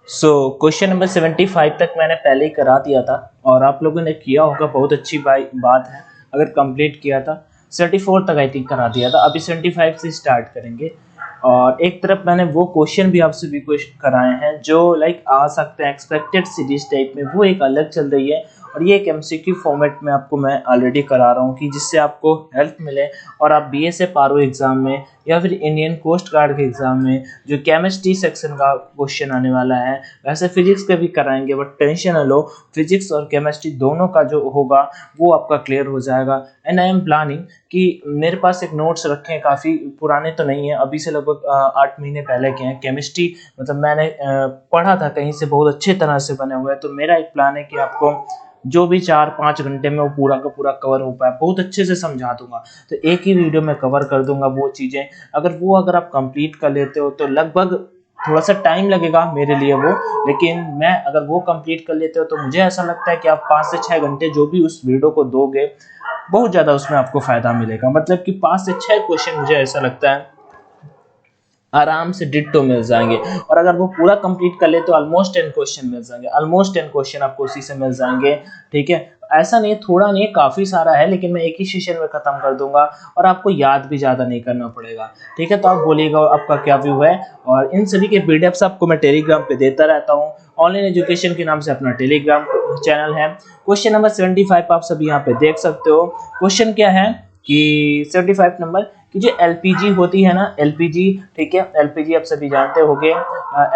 So question number 75 तक मैंने पहले ही करा दिया था और आप लोगों ने किया होगा, बहुत अच्छी बात है अगर कंप्लीट किया था। 74 तक आई थिंक करा दिया था, अभी 75 से स्टार्ट करेंगे। और एक तरफ मैंने वो क्वेश्चन भी आपसे भी क्वेश्चन कराए हैं जो लाइक आ सकते हैं एक्सपेक्टेड सीरीज टाइप में, वो एक अलग चल रही है। और ये एक एमसीक्यू फॉर्मेट में आपको मैं ऑलरेडी करा रहा हूँ कि जिससे आपको हेल्प मिले और आप बीएसएफ आरओ एग्जाम में या फिर इंडियन कोस्ट गार्ड के एग्जाम में जो केमिस्ट्री सेक्शन का क्वेश्चन आने वाला है, वैसे फिजिक्स का भी कराएंगे, बट टेंशन न लो, फिजिक्स और केमिस्ट्री दोनों का जो होगा वो आपका क्लियर हो जाएगा। एंड आई एम प्लानिंग कि मेरे पास एक नोट्स रखे हैं, काफ़ी पुराने तो नहीं है, अभी से लगभग 8 महीने पहले के हैं। केमिस्ट्री मतलब मैंने पढ़ा था कहीं से, बहुत अच्छे तरह से बने हुए हैं। तो मेरा एक प्लान है कि आपको जो भी 4-5 घंटे में वो पूरा का पूरा कवर हो पाए, बहुत अच्छे से समझा दूंगा। तो एक ही वीडियो में कवर कर दूंगा वो चीज़ें। अगर आप कंप्लीट कर लेते हो तो लगभग थोड़ा सा टाइम लगेगा मेरे लिए वो, लेकिन मैं अगर वो कंप्लीट कर लेते हो तो मुझे ऐसा लगता है कि आप 5 से 6 घंटे जो भी उस वीडियो को दोगे, बहुत ज़्यादा उसमें आपको फ़ायदा मिलेगा। मतलब कि 5 से 6 क्वेश्चन मुझे ऐसा लगता है आराम से डिट्टो मिल जाएंगे। और अगर वो पूरा कंप्लीट कर ले तो ऑलमोस्ट 10 क्वेश्चन मिल जाएंगे, ऑलमोस्ट 10 क्वेश्चन आपको उसी से मिल जाएंगे। ठीक है, ऐसा नहीं, थोड़ा नहीं, काफ़ी सारा है, लेकिन मैं एक ही सेशन में ख़त्म कर दूंगा और आपको याद भी ज़्यादा नहीं करना पड़ेगा। ठीक है, तो आप बोलिएगा आपका क्या व्यू है। और इन सभी के पीडीएफ्स आपको मैं टेलीग्राम पे देता रहता हूँ, ऑनलाइन एजुकेशन के नाम से अपना टेलीग्राम चैनल है। क्वेश्चन नंबर 75 आप सभी यहाँ पे देख सकते हो। क्वेश्चन क्या है कि 75 नंबर कि जो एलपीजी होती है ना, एलपीजी, ठीक है, एलपीजी आप सभी जानते होंगे,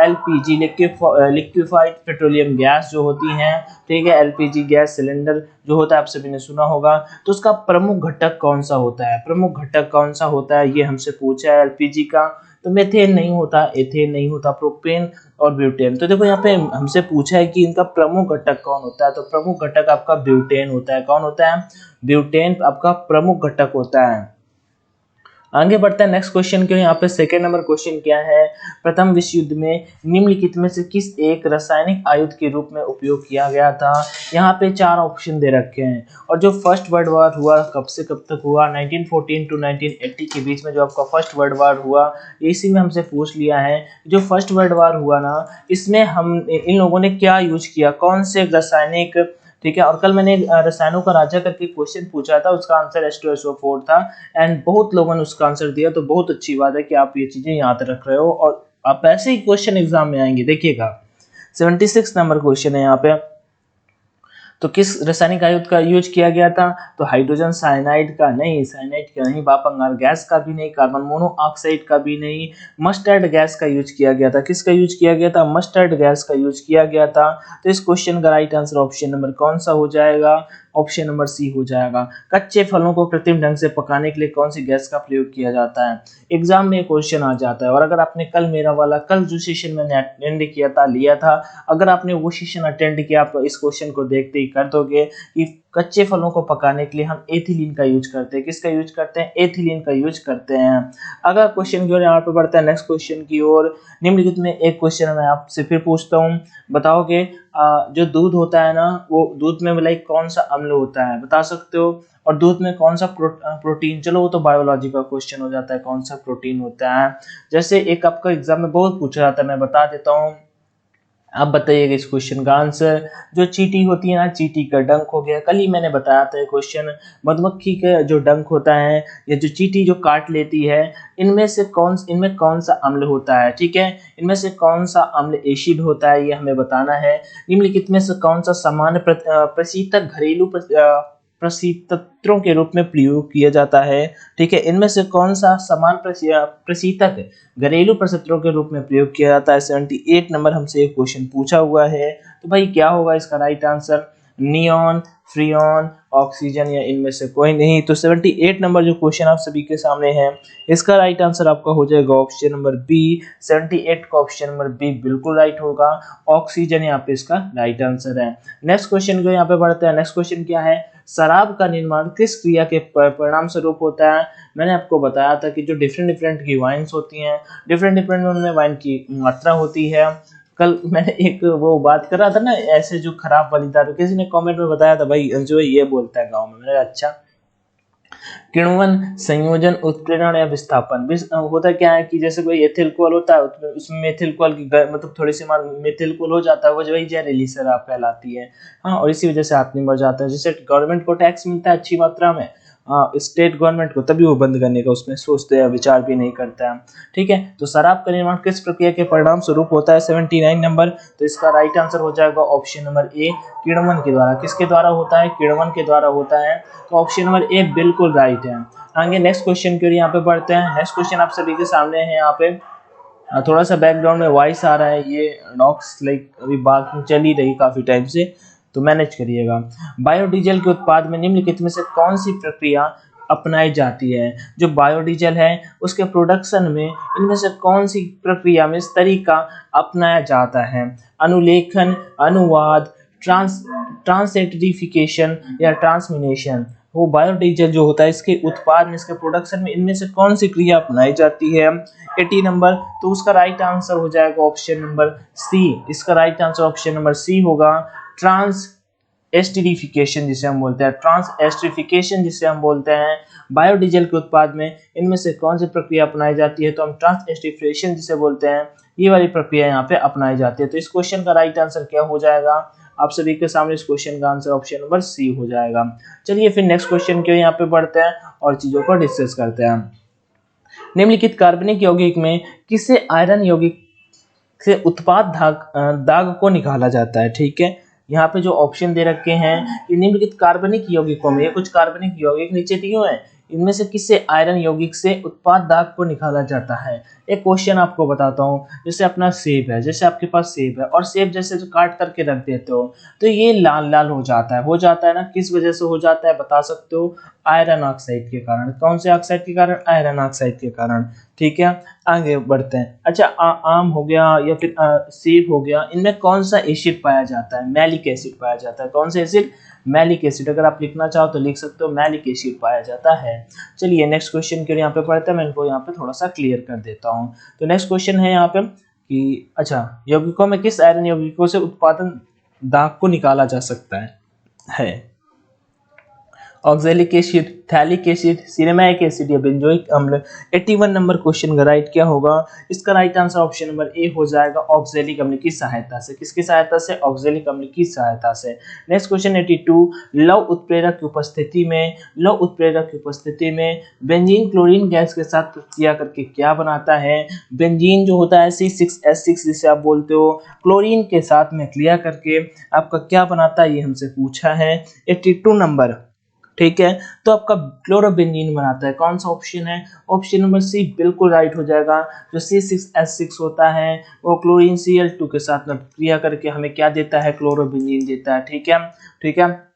एलपीजी लिक्विफाइड पेट्रोलियम गैस जो होती हैं, ठीक है, एलपीजी गैस सिलेंडर जो होता है आप सभी ने सुना होगा। तो उसका प्रमुख घटक कौन सा होता है, प्रमुख घटक कौन सा होता है, ये हमसे पूछा है एलपीजी का। तो मेथेन नहीं होता, एथेन नहीं होता, प्रोपेन और ब्यूटेन। तो देखो यहाँ पे हमसे पूछा है कि इनका प्रमुख घटक कौन होता है, तो प्रमुख घटक आपका ब्यूटेन होता है। कौन होता है? ब्यूटेन आपका प्रमुख घटक होता है। आगे बढ़ते हैं नेक्स्ट क्वेश्चन के। यहाँ पे सेकेंड नंबर क्वेश्चन क्या है, प्रथम विश्व युद्ध में निम्नलिखित में से किस एक रासायनिक आयुध के रूप में उपयोग किया गया था। यहाँ पे 4 ऑप्शन दे रखे हैं। और जो फर्स्ट वर्ल्ड वॉर हुआ कब से कब तक हुआ, 1914 टू 1980 के बीच में जो आपका फर्स्ट वर्ल्ड वॉर हुआ, इसी में हमसे पूछ लिया है। जो फर्स्ट वर्ल्ड वॉर हुआ ना, इसमें हम इन लोगों ने क्या यूज किया, कौन से रासायनिक, ठीक है। और कल मैंने रसायनों का राजा करके क्वेश्चन पूछा था, उसका आंसर H2SO4 था एंड बहुत लोगों ने उसका आंसर दिया। तो बहुत अच्छी बात है कि आप ये चीजें याद रख रहे हो और आप ऐसे ही क्वेश्चन एग्जाम में आएंगे। देखिएगा 76 नंबर क्वेश्चन है यहाँ पे, तो किस रासायनिक आयुध का यूज किया गया था, तो हाइड्रोजन साइनाइड का नहीं, साइनाइड का नहीं, बापंगार गैस का भी नहीं, कार्बन मोनोऑक्साइड का भी नहीं, मस्टर्ड गैस का यूज किया गया था। किसका यूज किया गया था? मस्टर्ड गैस का यूज किया गया था। तो इस क्वेश्चन का राइट आंसर ऑप्शन नंबर कौन सा हो जाएगा? ऑप्शन नंबर सी हो जाएगा। कच्चे फलों को कृत्रिम ढंग से पकाने के लिए कौन सी गैस का प्रयोग किया जाता है? एग्जाम में क्वेश्चन आ जाता है। और अगर आपने कल जो सेशन मैंने अटेंड किया था, लिया था, अगर आपने वो सेशन अटेंड किया, आप इस क्वेश्चन को देखते ही कर दोगे कि कच्चे फलों को पकाने के लिए हम एथिलीन का यूज करते हैं। किसका यूज करते हैं? एथिलीन का यूज करते हैं। अगर क्वेश्चन की ओर यहाँ पे बढ़ता है नेक्स्ट क्वेश्चन की ओर, निम्नलिखित में एक क्वेश्चन मैं आपसे फिर पूछता हूँ, बताओगे जो दूध होता है ना, वो दूध में लाइक कौन सा अम्ल होता है, बता सकते हो? और दूध में कौन सा प्रोटीन, चलो वो तो बायोलॉजी का क्वेश्चन हो जाता है, कौन सा प्रोटीन होता है। जैसे एक आपका एग्जाम में बहुत पूछा जाता है, मैं बता देता हूँ, आप बताइएगा इस क्वेश्चन का आंसर। जो चींटी होती है ना, चींटी का डंक हो गया, कल ही मैंने बताया था क्वेश्चन, मधुमक्खी का जो डंक होता है या जो चींटी जो काट लेती है, इनमें कौन सा अम्ल होता है, ठीक है, इनमें से कौन सा अम्ल एसिड होता है, ये हमें बताना है। निम्नलिखित में से कौन सा सामान्य प्रशीतक घरेलू प्रशीतत्रों के रूप में प्रयोग किया जाता है, ठीक है, इनमें से कौन सा समान प्रशीतक घरेलू प्रशस्त्रों के रूप में प्रयोग किया जाता है। 78 नंबर हमसे एक क्वेश्चन पूछा हुआ है, तो भाई क्या होगा इसका right answer? Neon, freon, oxygen या इनमें से कोई नहीं। तो 78 नंबर जो क्वेश्चन आप सभी के सामने है, इसका राइट आंसर आपका हो जाएगा ऑप्शन नंबर बी। 78 का ऑप्शन नंबर बी बिल्कुल राइट होगा, ऑक्सीजन यहाँ पे इसका राइट आंसर है। नेक्स्ट क्वेश्चन को यहाँ पे बढ़ते हैं। नेक्स्ट क्वेश्चन क्या है, शराब का निर्माण किस क्रिया के परिणाम स्वरूप होता है? मैंने आपको बताया था कि जो डिफरेंट की वाइन्स होती हैं, डिफरेंट उनमें वाइन की मात्रा होती है। कल मैंने एक वो बात कर रहा था ना, ऐसे जो खराब वाली दारू, किसी ने कमेंट में बताया था भाई जो ये बोलता है गांव में, मैंने अच्छा किण्वन संयोजन उत्प्रेरण या विस्थापन होता क्या है कि जैसे कोई एथिल होता है उसमें मेथिल की मतलब थोड़ी सी मेथिल हो जाता है, वो वही जहरीली शराब कहलाती है। हाँ, और इसी वजह से आदमी मर जाता है। जैसे गवर्नमेंट को टैक्स मिलता है अच्छी मात्रा में, स्टेट गवर्नमेंट को, तभी वो बंद करने का उसमें सोचते हैं, विचार भी नहीं करता है। ठीक है, तो शराब का निर्माण किस प्रक्रिया के परिणाम स्वरूप होता है? 79 नंबर। तो इसका राइट आंसर हो जाएगा ऑप्शन नंबर ए, किण्वन के द्वारा। किसके द्वारा होता है? किण्वन के द्वारा होता है। तो ऑप्शन नंबर ए बिल्कुल राइट है। आगे नेक्स्ट क्वेश्चन के लिए यहाँ पे बढ़ते हैं। नेक्स्ट क्वेश्चन आप सभी के सामने है। यहाँ पे थोड़ा सा बैकग्राउंड में वॉइस आ रहा है, ये नॉक्स लाइक अभी बात चल ही रही काफी टाइम से, तो मैनेज करिएगा। बायोडीजल के उत्पाद में निम्नलिखित में से कौन सी प्रक्रिया अपनाई जाती है? जो बायोडीजल है उसके प्रोडक्शन में इनमें से कौन सी प्रक्रिया में इस तरीका अपनाया जाता है? अनुलेखन, अनुवाद, ट्रांसएस्टरिफिकेशन या ट्रांसमिनेशन। वो बायोडीजल जो होता है इसके उत्पाद में, इसके प्रोडक्शन में इनमें से कौन सी क्रिया अपनाई जाती है? 80 नंबर। तो उसका राइट आंसर हो जाएगा ऑप्शन नंबर सी। इसका right answer option number C होगा, ट्रांस एस्टरिफिकेशन जिसे हम बोलते हैं। ट्रांस एस्टरिफिकेशन जिसे हम बोलते हैं। बायोडीजल के उत्पाद में इनमें से कौन सी प्रक्रिया अपनाई जाती है? तो हम ट्रांस एस्टरिफिकेशन जिसे बोलते हैं, ये वाली प्रक्रिया यहाँ पे अपनाई जाती है। तो इस क्वेश्चन का राइट आंसर क्या हो जाएगा आप सभी के सामने? इस क्वेश्चन का आंसर ऑप्शन नंबर सी हो जाएगा। चलिए फिर नेक्स्ट क्वेश्चन के यहाँ पे बढ़ते हैं और चीजों को डिस्कस करते हैं। निम्नलिखित कार्बनिक यौगिक में किसे आयरन यौगिक से उत्पाद दाग को निकाला जाता है? ठीक है, यहाँ पे जो ऑप्शन दे रखे हैं कि निम्नलिखित कार्बनिक यौगिकों में, कुछ कार्बनिक यौगिक नीचे दिए हुए हैं, इनमें से किससे आयरन यौगिक से उत्पाद दाग को निकाला जाता है? एक क्वेश्चन आपको बताता हूँ। जैसे अपना सेब है, जैसे आपके पास सेब है और सेब जैसे जो काट करके रख देते हो तो ये लाल लाल हो जाता है ना। किस वजह से हो जाता है बता सकते हो? आयरन ऑक्साइड के कारण। कौन से ऑक्साइड के कारण? आयरन ऑक्साइड के कारण। ठीक है, आगे बढ़ते हैं। अच्छा, आम हो गया या फिर सेब हो गया, इनमें कौन सा एसिड पाया जाता है? मैलिक एसिड पाया जाता है। कौन सा एसिड? Malic acid. अगर आप लिखना चाहो तो लिख सकते हो, मैलिक एसिड पाया जाता है। चलिए नेक्स्ट क्वेश्चन के लिए यहाँ पे पढ़ते हैं। मैं इनको यहाँ पे थोड़ा सा क्लियर कर देता हूँ। तो नेक्स्ट क्वेश्चन है यहाँ पे कि अच्छा, यौगिकों में किस आयरन यौगिकों से उत्पादन दाग को निकाला जा सकता है? Oxalic acid, phthalic acid, cinnamic acid या बेंजोइक अम्ल। 81 नंबर क्वेश्चन का राइट क्या होगा? इसका right answer option number A हो जाएगा, ऑक्सैलिक अम्ल की सहायता से। किसकी सहायता से? ऑक्सैलिक अम्ल की सहायता से। नेक्स्ट क्वेश्चन 82, लौह उत्प्रेरक की उपस्थिति में बेंजीन क्लोरीन गैस के साथ प्रतिक्रिया करके क्या बनाता है? बेंजीन जो होता है C6H6 जिसे आप बोलते हो, क्लोरीन के साथ में क्रिया करके आपका क्या बनाता है, ये हमसे पूछा है। 82 नंबर। ठीक है, तो आपका क्लोरोबेंजीन बनाता है। कौन सा ऑप्शन है? ऑप्शन नंबर सी बिल्कुल राइट हो जाएगा। जो C6H6 होता है वो क्लोरीन Cl2 के साथ में क्रिया करके हमें क्या देता है? क्लोरोबेंजीन देता है। ठीक है, ठीक है,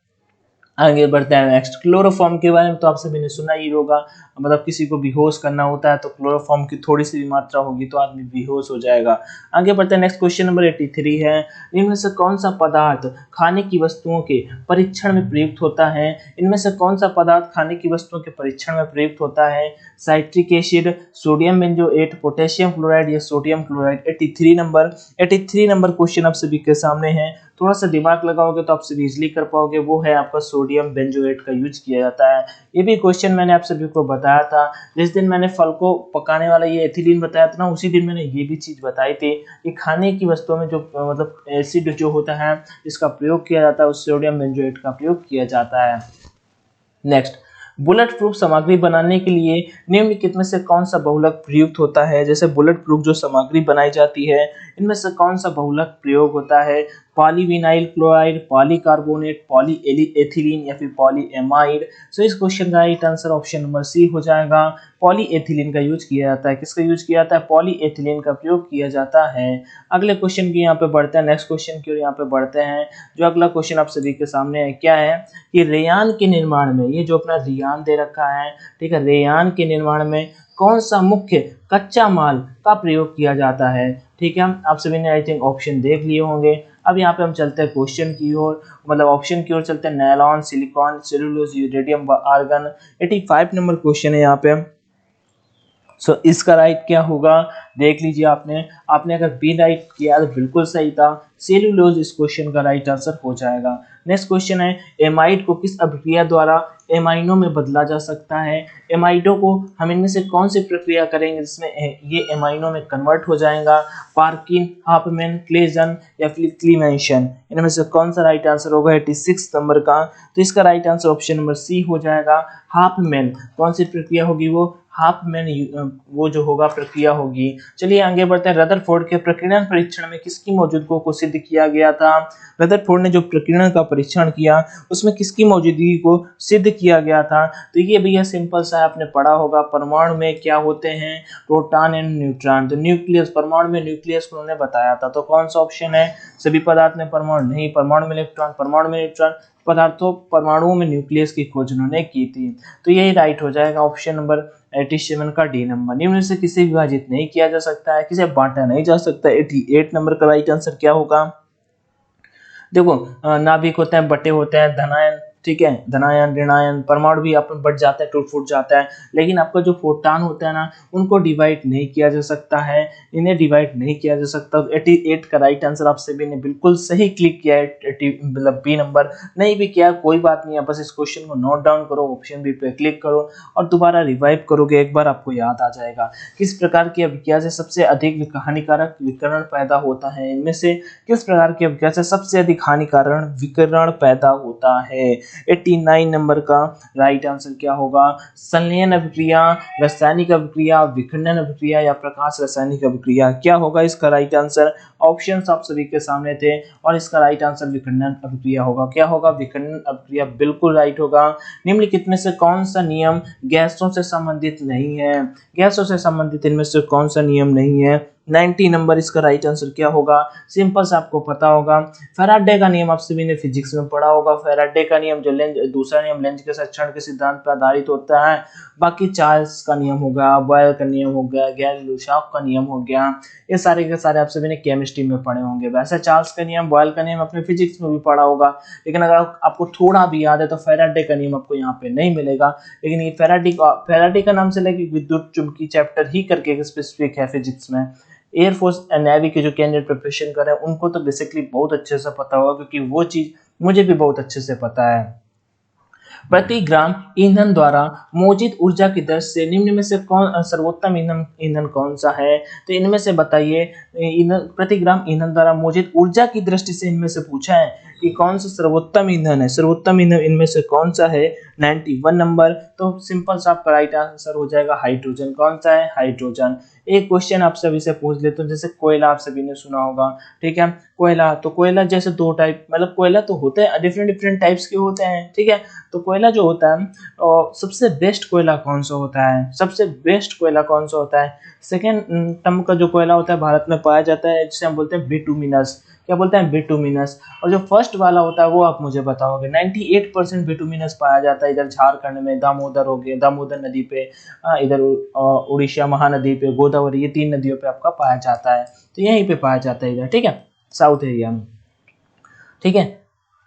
आगे बढ़ते हैं। नेक्स्ट, क्लोरोफॉर्म के बारे में तो आप सभी ने सुना ही होगा। मतलब किसी को बेहोश करना होता है तो क्लोरोफॉर्म की थोड़ी सी भी मात्रा होगी तो आदमी बेहोश हो जाएगा। आगे बढ़ते हैं। नेक्स्ट क्वेश्चन नंबर 83 है, इनमें से कौन सा पदार्थ खाने की वस्तुओं के परीक्षण में प्रयुक्त होता है? इनमें से कौन सा पदार्थ खाने की वस्तुओं के परीक्षण में प्रयुक्त होता है? Citric acid, sodium benzoate, potassium chloride या सोडियम क्लोराइड। 83 नंबर क्वेश्चन आप सभी के सामने है। थोड़ा सा दिमाग लगाओगे तो आप सभी इजीली कर पाओगे। वो है आपका सोडियम बेंजोएट का यूज किया जाता है। ये भी क्वेश्चन मैंने आप सभी को बताया था जिस दिन मैंने फल को पकाने वाला ये एथिलीन बताया था ना, उसी दिन मैंने ये भी चीज बताई थी कि खाने की वस्तुओं में जो मतलब एसिड जो होता है जिसका प्रयोग किया जाता है उस सोडियम बेंजोएट का प्रयोग किया जाता है। नेक्स्ट, बुलेट प्रूफ सामग्री बनाने के लिए निम्नलिखित में से कौन सा बहुलक प्रयुक्त होता है? जैसे बुलेट प्रूफ जो सामग्री बनाई जाती है इनमें से कौन सा बहुलक प्रयोग होता है? पॉलीविनाइल क्लोराइड, पॉलीकार्बोनेट, पॉलीएथिलीन या फिर पॉलीएमाइड। सो इस क्वेश्चन का right answer option number C हो जाएगा। पॉलीएथिलीन का यूज किया जाता है। किसका यूज किया जाता है? पॉलीएथिलीन का प्रयोग किया जाता है। अगले क्वेश्चन की यहाँ पे बढ़ते हैं। नेक्स्ट क्वेश्चन की यहाँ पे बढ़ते हैं। जो अगला क्वेश्चन आप सभी के सामने है क्या है कि रेयान के निर्माण में, ये जो अपना रेयान दे रखा है, ठीक है, रेयान के निर्माण में कौन सा मुख्य कच्चा माल का प्रयोग किया जाता है? ठीक है, आप सभी ने आई थिंक ऑप्शन देख लिए होंगे। अब यहाँ पे हम चलते हैं क्वेश्चन की ओर, मतलब ऑप्शन की ओर चलते हैं। नायलॉन, सिलिकॉन, सेलुलोज, यूरेडियम व आर्गन। 85 नंबर क्वेश्चन है यहाँ पे। सो इसका राइट क्या होगा, देख लीजिए आपने आपने अगर बी राइट किया तो बिल्कुल सही था, सेलुलोज इस क्वेश्चन का राइट आंसर हो जाएगा। नेक्स्ट क्वेश्चन है, एमाइड को किस अभिक्रिया द्वारा एमाइनो में बदला जा सकता है। एमाइडो को हम इनमें से कौन सी प्रक्रिया करेंगे जिसमें ये एमाइनो में कन्वर्ट हो जाएगा, पार्किन, हाफमैन, क्लेजन या फिर क्लीमेंशन, इनमें से कौन सा राइट आंसर होगा 86 नंबर का। तो इसका right answer option number C हो जाएगा, हाफमैन। कौन सी प्रक्रिया होगी वो, हाफमैन वो जो होगा प्रक्रिया होगी। चलिए आगे बढ़ते हैं, रदरफोर्ड के प्रकीर्णन परीक्षण में किसकी मौजूदगी को सिद्ध किया गया था। रदरफोर्ड ने जो प्रकीर्णन का परीक्षण किया उसमें किसकी मौजूदगी को सिद्ध किया गया था। तो ये भैया सिंपल सा आपने पढ़ा होगा, परमाणु में क्या होते हैं, प्रोटॉन एंड न्यूट्रॉन। तो न्यूक्लियस, परमाणु में न्यूक्लियस को उन्होंने बताया था। तो कौन सा ऑप्शन है, सभी पदार्थ में परमाणु नहीं, परमाणु में इलेक्ट्रॉन, परमाणु में न्यूट्रॉन, पदार्थों परमाणुओं में न्यूक्लियस की खोज उन्होंने की थी। तो यही राइट हो जाएगा ऑप्शन नंबर 87 का डी नंबर। निम्न से किसे विभाजित नहीं किया जा सकता है, किसे बांटा नहीं जा सकता। 88 नंबर का राइट आंसर क्या होगा, देखो नाभिक होते हैं, बटे होते हैं, धनायन, ठीक है, धनायन ऋणायन, परमाणु भी अपन बढ़ जाता है, टूट फूट जाता है, लेकिन आपका जो फोटॉन होता है ना उनको डिवाइड नहीं किया जा सकता है, इन्हें डिवाइड नहीं किया जा सकता। 88 का राइट आंसर आप सभी ने बिल्कुल सही क्लिक किया है, मतलब बी नंबर। नहीं भी किया कोई बात नहीं है, बस इस क्वेश्चन को नोट डाउन करो, ऑप्शन बी पे क्लिक करो और दोबारा रिवाइव करोगे एक बार आपको याद आ जाएगा। किस प्रकार की अभिक्रिया से सबसे अधिक हानिकारक विकिरण पैदा होता है, इनमें से किस प्रकार की अभिक्रिया से सबसे अधिक हानिकारक विकिरण पैदा होता है। 89 नंबर का राइट आंसर क्या होगा, संलयन अभिक्रिया, रासायनिक अभिक्रिया, विखंडन अभिक्रिया या प्रकाश रासायनिक अभिक्रिया, क्या होगा इसका राइट आंसर। ऑप्शंस आप सभी के सामने थे और इसका राइट आंसर विखंडन अभिक्रिया होगा। क्या होगा, विखंडन अभिक्रिया बिल्कुल राइट होगा। निम्नलिखित में से कौन सा नियम गैसों से संबंधित नहीं है, गैसों से संबंधित इनमें से कौन सा नियम नहीं है। 90 नंबर इसका राइट आंसर क्या होगा, सिंपल से आपको पता होगा, फैराडे का नियम आप सभी ने फिजिक्स में पढ़ा होगा। फैराडे का नियम जो लेंज, दूसरा नियम लेंज के संरक्षण के सिद्धांत पर आधारित होता है। बाकी चार्ल्स का नियम हो गया, बॉयल का नियम हो गया, गैलीलियो का नियम हो गया, ये सारे के सारे आप सभी ने केमिस्ट्री में पढ़े होंगे। वैसे चार्ल्स का नियम, बॉयल का नियम अपने फिजिक्स में भी पढ़ा होगा, लेकिन अगर आपको थोड़ा भी याद है तो फैराडे का नियम आपको यहाँ पे नहीं मिलेगा। लेकिन ये फैराडे का नाम से लेके विद्युत चुंबकीय चैप्टर ही करके स्पेसिफिक है फिजिक्स में। एयरफोर्स एंड नेवी के जो कैंडिडेट प्रिपरेशन कर रहे हैं उनको तो बेसिकली बहुत अच्छे से पता होगा, क्योंकि वो चीज मुझे भी बहुत अच्छे से पता है। प्रति ग्राम ईंधन द्वारा मौजूद ऊर्जा की दर से निम्न में से कौन सर्वोत्तम ईंधन कौन सा है। तो इनमें से बताइए, प्रति ग्राम ईंधन द्वारा मौजूद ऊर्जा की दृष्टि से इनमें से पूछा है कि कौन सा सर्वोत्तम ईंधन है, सर्वोत्तम ईंधन इनमें से कौन सा है। 91 नंबर। तो सिंपल सा आपका राइट आंसर हो जाएगा हाइड्रोजन। कौन सा है, हाइड्रोजन। एक क्वेश्चन आप सभी से पूछ लेते हूँ, जैसे कोयला आप सभी ने सुना होगा, ठीक है, कोयला। तो कोयला जैसे दो टाइप, मतलब कोयला तो होते हैं डिफरेंट डिफरेंट टाइप्स के होते हैं, ठीक है। तो कोयला जो होता है सबसे बेस्ट कोयला कौन सा होता है, सबसे बेस्ट कोयला कौन सा होता है। सेकेंड टर्म का जो कोयला होता है भारत में पाया जाता है, जिसे हम बोलते हैं बिटुमिनस। क्या बोलते हैं, बिटुमिनस। और जो फर्स्ट वाला होता है वो आप मुझे बताओगे। 98% बिटुमिनस पाया जाता है इधर झारखंड में, दामोदर हो गए, दामोदर नदी पे, इधर उड़ीसा महानदी पे, गोदावरी, ये 3 नदियों पे आपका पाया जाता है। तो यहीं पे पाया जाता है इधर, ठीक है, साउथ एरिया में, ठीक है।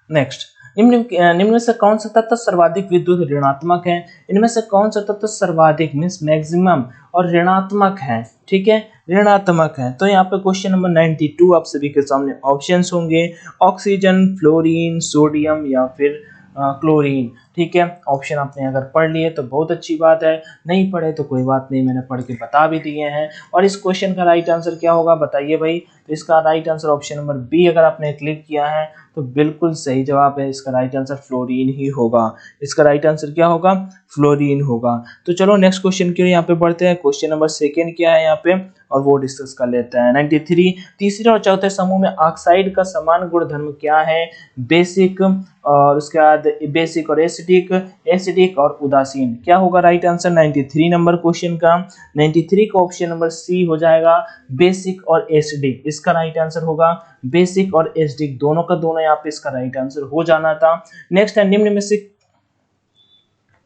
नेक्स्ट, निम्न में से कौन सा तत्व सर्वाधिक विद्युत ऋणात्मक है। इनमें से कौन सा तत्व सर्वाधिक मीन्स मैक्सिमम और ऋणात्मक है, ठीक है, ऋणात्मक है। तो यहाँ पे क्वेश्चन नंबर 92 आप सभी के सामने ऑप्शंस होंगे, ऑक्सीजन, फ्लोरीन, सोडियम या फिर क्लोरीन, ठीक है। ऑप्शन आपने अगर पढ़ लिए तो बहुत अच्छी बात है, नहीं पढ़े तो कोई बात नहीं, मैंने पढ़ के बता भी दिए हैं। और इस क्वेश्चन का राइट आंसर क्या होगा बताइए भाई। तो इसका right answer option number B अगर आपने क्लिक किया है तो बिल्कुल सही जवाब है, इसका राइट आंसर फ्लोरीन ही होगा। इसका राइट आंसर क्या होगा, फ्लोरीन होगा। तो चलो नेक्स्ट क्वेश्चन के लिए यहाँ पे बढ़ते हैं। क्वेश्चन नंबर सेकेंड क्या है यहाँ पे, और वो डिस्कस कर लेते हैं। 93, तीसरे और चौथे समूह में ऑक्साइड का समान गुणधर्म क्या है, बेसिक और उसके बाद बेसिक और एसिडिक, एसिडिक और उदासीन। क्या होगा राइट आंसर 93 नंबर क्वेश्चन का। 93 का ऑप्शन नंबर सी हो जाएगा, बेसिक और एसिडिक। इसका राइट आंसर होगा बेसिक और एसिडिक, दोनों का दोनों यहाँ पे इसका राइट आंसर हो जाना था। नेक्स्ट है, निम्न में से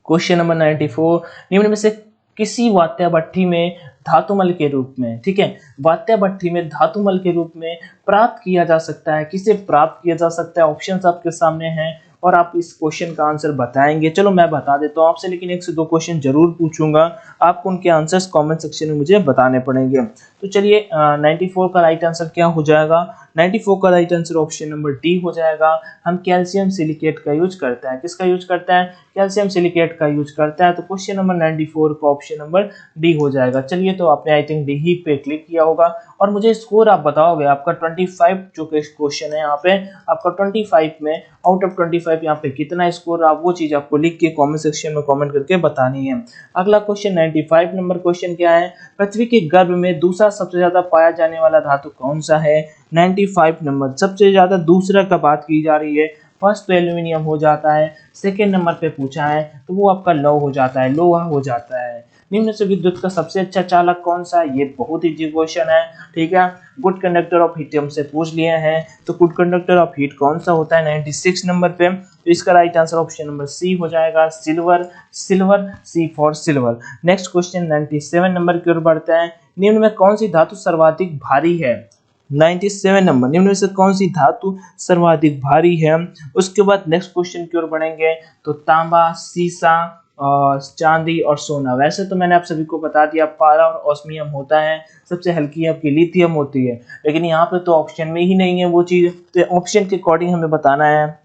क्वेश्चन नंबर 94, निम्न में से किसी वात्या भट्ठी में धातुमल के रूप में, ठीक है, वात्या भट्ठी में धातुमल के रूप में प्राप्त किया जा सकता है, किसे प्राप्त किया जा सकता है। ऑप्शंस आपके सामने हैं, और आप इस क्वेश्चन का आंसर बताएंगे। चलो मैं बता देता हूँ आपसे, लेकिन 1 से 2 क्वेश्चन जरूर पूछूंगा, आपको उनके आंसर्स कमेंट सेक्शन में मुझे बताने पड़ेंगे। तो चलिए 94 का राइट आंसर क्या हो जाएगा? 94 का right answer option number D हो जाएगा। हम कैल्शियम सिलिकेट का यूज करता है। किसका यूज करता है? कैल्शियम सिलिकेट का यूज करता है। तो क्वेश्चन नंबर 94 का ऑप्शन नंबर डी हो जाएगा। चलिए, तो आपने आई थिंक डी ही पे क्लिक किया होगा और मुझे स्कोर आप बताओगे। आपका 25 जो क्वेश्चन है यहाँ पे, आपका 25 में आउट ऑफ 25 यहाँ पे कितना स्कोर, आप वो चीज आपको लिख के कमेंट सेक्शन में कमेंट करके बतानी है। अगला क्वेश्चन 95 नंबर क्वेश्चन क्या है? पृथ्वी के गर्भ में दूसरा सबसे ज्यादा पाया जाने वाला धातु कौन सा है? 95 नंबर, सबसे ज्यादा दूसरा का बात की जा रही है। फर्स्ट तो एल्यूमिनियम हो जाता है, सेकेंड नंबर पे पूछा है तो वो आपका लौ हो जाता है, लोहा हो जाता है। निम्न से विद्युत का सबसे अच्छा चालक कौन सा है? ये बहुत ही इजी क्वेश्चन है, ठीक है। गुड कंडक्टर ऑफ हीट हमसे पूछ लिए हैं, तो गुड कंडक्टर ऑफ हीट कौन सा होता है 96 नंबर पे? तो इसका right answer option number C हो जाएगा, silver. Silver, C for silver. Next question 97 number की ओर बढ़ते हैं। निम्न में कौन सी धातु सर्वाधिक भारी है? 97 नंबर, निम्न में से कौन सी धातु सर्वाधिक भारी है? उसके बाद नेक्स्ट क्वेश्चन की ओर बढ़ेंगे, तो तांबा, सीसा, चांदी और सोना। वैसे तो मैंने आप सभी को बता दिया पारा और ऑस्मियम होता है, सबसे हल्की आपकी लिथियम होती है, लेकिन यहाँ पे तो ऑप्शन में ही नहीं है वो चीज, तो ऑप्शन के अकॉर्डिंग हमें बताना है।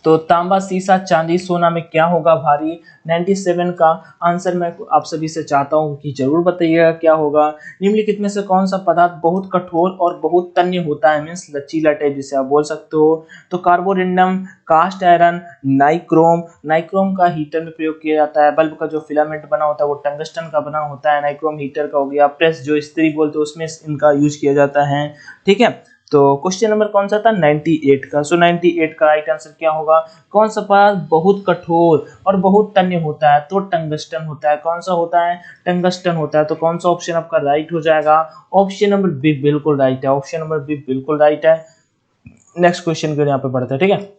तो तांबा, सीसा, चांदी, सोना में क्या होगा भारी? 97 का आंसर मैं आप सभी से चाहता हूँ कि जरूर बताइएगा क्या होगा। निम्नलिखित में से कौन सा पदार्थ बहुत कठोर और बहुत तन्य होता है, मीन्स लचीला टाइप जिसे आप बोल सकते हो? तो कार्बोरिंडम, कास्ट आयरन, नाइक्रोम। नाइक्रोम का हीटर में प्रयोग किया जाता है। बल्ब का जो फिलामेंट बना होता है वो टंगस्टन का बना होता है, नाइक्रोम हीटर का हो गया। प्रेस जो इस्त्री बोलते हैं उसमें इनका यूज किया जाता है, ठीक है। तो क्वेश्चन नंबर कौन सा था? 98 का। सो 98 का राइट आंसर क्या होगा? कौन सा पदार्थ बहुत कठोर और बहुत तन्य होता है? तो टंगस्टन होता है। कौन सा होता है? टंगस्टन होता है। तो कौन सा ऑप्शन आपका राइट हो जाएगा? ऑप्शन नंबर बी बिल्कुल राइट है। ऑप्शन नंबर बी बिल्कुल राइट है। नेक्स्ट क्वेश्चन के यहाँ पे बढ़ते हैं, ठीक है।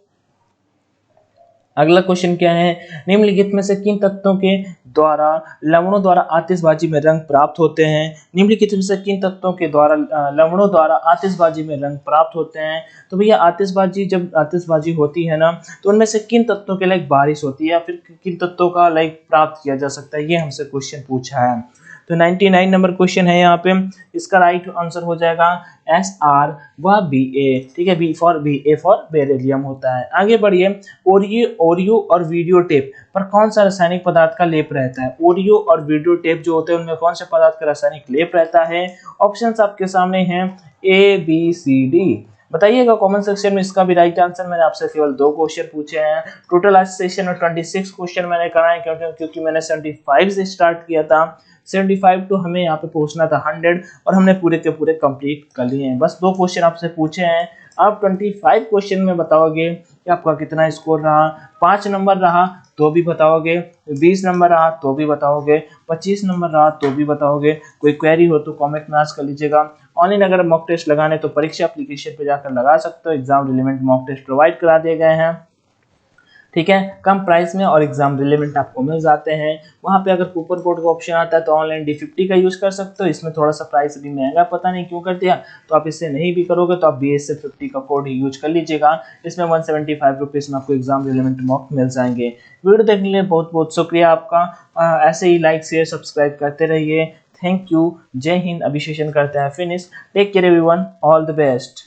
अगला क्वेश्चन क्या है? निम्नलिखित में से किन तत्वों के द्वारा लवणों द्वारा आतिशबाजी में रंग प्राप्त होते हैं? निम्नलिखित में से किन तत्वों के द्वारा लवणों द्वारा आतिशबाजी में रंग प्राप्त होते हैं? तो भैया आतिशबाजी, जब आतिशबाजी होती है ना, तो उनमें से किन तत्वों के लाइक बारिश होती है या फिर किन तत्वों का लाइक प्राप्त किया जा सकता है, ये हमसे क्वेश्चन पूछा है। तो 99 नंबर क्वेश्चन है यहाँ पे। इसका राइट आंसर हो जाएगा SR व BA, ठीक है। BA फॉर बेरिलियम होता है। आगे बढ़िए। ओरियो और वीडियो टेप पर कौन सा रासायनिक पदार्थ का लेप रहता है? ओरियो और वीडियो टेप जो होते हैं उनमें कौन से पदार्थ का रासायनिक लेप रहता है? ऑप्शंस आपके सामने हैं ABCD। बताइएगा कमेंट सेक्शन में इसका भी राइट आंसर। मैंने आपसे केवल 2 क्वेश्चन पूछे हैं। टोटल आज सेशन में 26 क्वेश्चन मैंने कराए, क्योंकि मैंने 75 से स्टार्ट किया था। 75 तो हमें यहाँ पे पहुंचना था 100 और हमने पूरे के पूरे कंप्लीट कर लिए हैं। बस 2 क्वेश्चन आपसे पूछे हैं। आप 25 क्वेश्चन में बताओगे कि आपका कितना स्कोर रहा। 5 नंबर रहा तो भी बताओगे, 20 नंबर रहा तो भी बताओगे, 25 नंबर रहा तो भी बताओगे। कोई क्वेरी हो तो कमेंट में आस्क कर लीजिएगा। ऑनलाइन अगर मॉक टेस्ट लगाने तो परीक्षा एप्लीकेशन पे जाकर लगा सकते हो। Exam relevant mock test provide करा दिए गए हैं, ठीक है। कम प्राइस में और एग्जाम रिलेवेंट आपको मिल जाते हैं। वहाँ पे अगर कूपन कोड का ऑप्शन आता है तो ऑनलाइन D50 का यूज कर सकते हो। इसमें थोड़ा सा प्राइस अभी महंगा, पता नहीं क्यों कर दिया, तो आप इससे नहीं भी करोगे तो आप BSF 50 का कोड ही यूज कर लीजिएगा। इसमें 175 रुपीज़ में आपको एग्जाम रिलेवेंट मॉक मिल जाएंगे। वीडियो देखने के लिए बहुत बहुत शुक्रिया आपका। ऐसे ही लाइक शेयर सब्सक्राइब करते रहिए। Thank you. जय हिंद। अभी सेशन करते हैं finish. Take care everyone, all the best.